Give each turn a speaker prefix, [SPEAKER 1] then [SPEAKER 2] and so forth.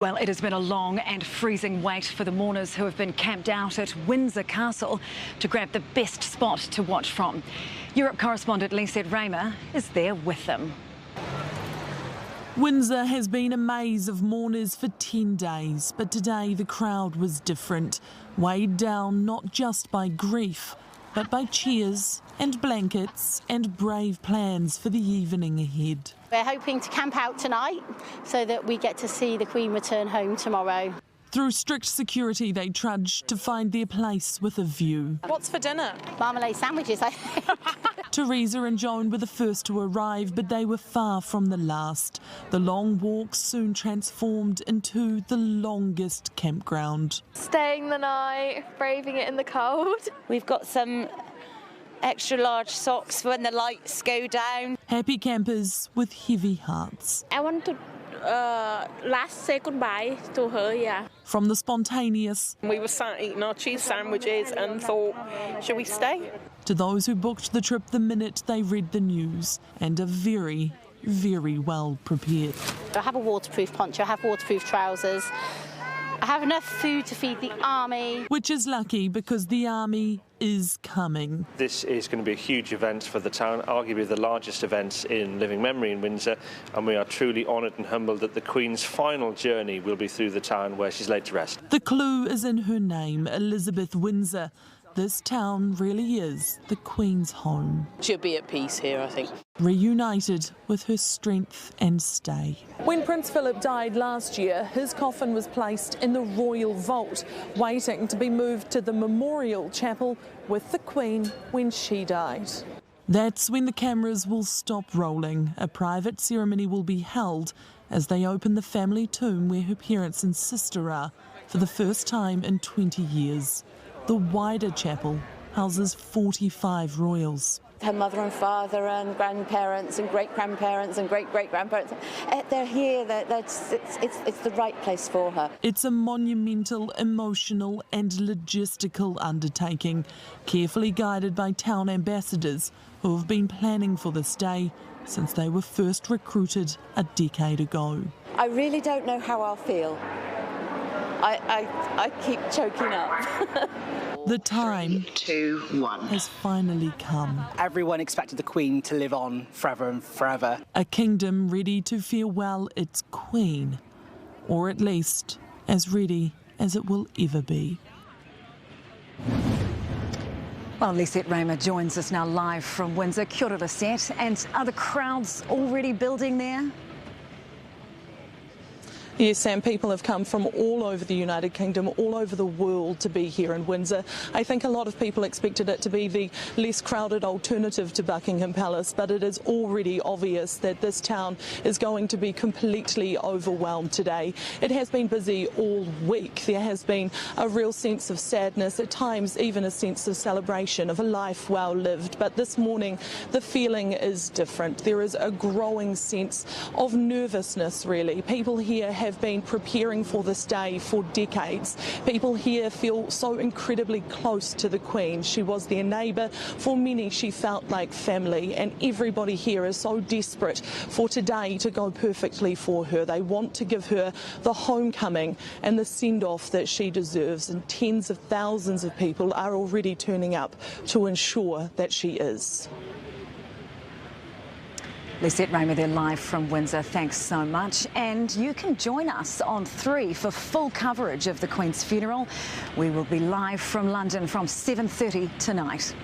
[SPEAKER 1] Well, it has been a long and freezing wait for the mourners who have been camped out at Windsor Castle to grab the best spot to watch from. Europe correspondent Lisette Raymer is there with them.
[SPEAKER 2] Windsor has been a maze of mourners for 10 days, but today the crowd was different, weighed down not just by grief, but by cheers and blankets and brave plans for the evening ahead.
[SPEAKER 3] We're hoping to camp out tonight so that we get to see the Queen return home tomorrow.
[SPEAKER 2] Through strict security, they trudged to find their place with a view.
[SPEAKER 4] What's for dinner?
[SPEAKER 3] Marmalade sandwiches, I think.
[SPEAKER 2] Teresa and Joan were the first to arrive, but they were far from the last. The long walk soon transformed into the longest campground.
[SPEAKER 5] Staying the night, braving it in the cold.
[SPEAKER 6] We've got some extra large socks for when the lights go down.
[SPEAKER 2] Happy campers with heavy hearts.
[SPEAKER 7] I want to last say goodbye to her, yeah.
[SPEAKER 2] From the spontaneous,
[SPEAKER 4] We were sat eating our cheese sandwiches and thought, should we stay?
[SPEAKER 2] to those who booked the trip the minute they read the news and are very, very well prepared.
[SPEAKER 3] I have a waterproof poncho, I have waterproof trousers. I have enough food to feed the army.
[SPEAKER 2] Which is lucky because the army is coming.
[SPEAKER 8] This is going to be a huge event for the town, arguably the largest event in living memory in Windsor, and we are truly honoured and humbled that the Queen's final journey will be through the town where she's laid to rest.
[SPEAKER 2] The clue is in her name, Elizabeth Windsor. This town really is the Queen's home.
[SPEAKER 4] She'll be at peace here, I think.
[SPEAKER 2] Reunited with her strength and stay.
[SPEAKER 9] When Prince Philip died last year, his coffin was placed in the royal vault, waiting to be moved to the memorial chapel with the Queen when she died.
[SPEAKER 2] That's when the cameras will stop rolling. A private ceremony will be held as they open the family tomb where her parents and sister are for the first time in 20 years. The wider chapel houses 45 royals.
[SPEAKER 6] Her mother and father and grandparents and great-grandparents and great-great-grandparents, they're here, it's the right place for her.
[SPEAKER 2] It's a monumental, emotional and logistical undertaking, carefully guided by town ambassadors who have been planning for this day since they were first recruited a decade ago.
[SPEAKER 6] I really don't know how I'll feel. I keep choking up.
[SPEAKER 2] The time
[SPEAKER 10] 3, 2, 1.
[SPEAKER 2] has finally come.
[SPEAKER 11] Everyone expected the Queen to live on forever and forever.
[SPEAKER 2] A kingdom ready to farewell its Queen, or at least as ready as it will ever be.
[SPEAKER 1] Well, Lisette Raymer joins us now live from Windsor. Kia ora, Lisette. And are the crowds already building there?
[SPEAKER 9] Yes, Sam, people have come from all over the United Kingdom, all over the world to be here in Windsor. I think a lot of people expected it to be the less crowded alternative to Buckingham Palace, but it is already obvious that this town is going to be completely overwhelmed today. It has been busy all week. There has been a real sense of sadness, at times even a sense of celebration of a life well lived. But this morning, the feeling is different. There is a growing sense of nervousness, really. People here have been preparing for this day for decades. People here feel so incredibly close to the Queen. She was their neighbour. For many, she felt like family, and everybody here is so desperate for today to go perfectly for her. They want to give her the homecoming and the send-off that she deserves, and tens of thousands of people are already turning up to ensure that she is.
[SPEAKER 1] Lisette Raymer there live from Windsor. Thanks so much. And you can join us on 3 for full coverage of the Queen's funeral. We will be live from London from 7:30 tonight.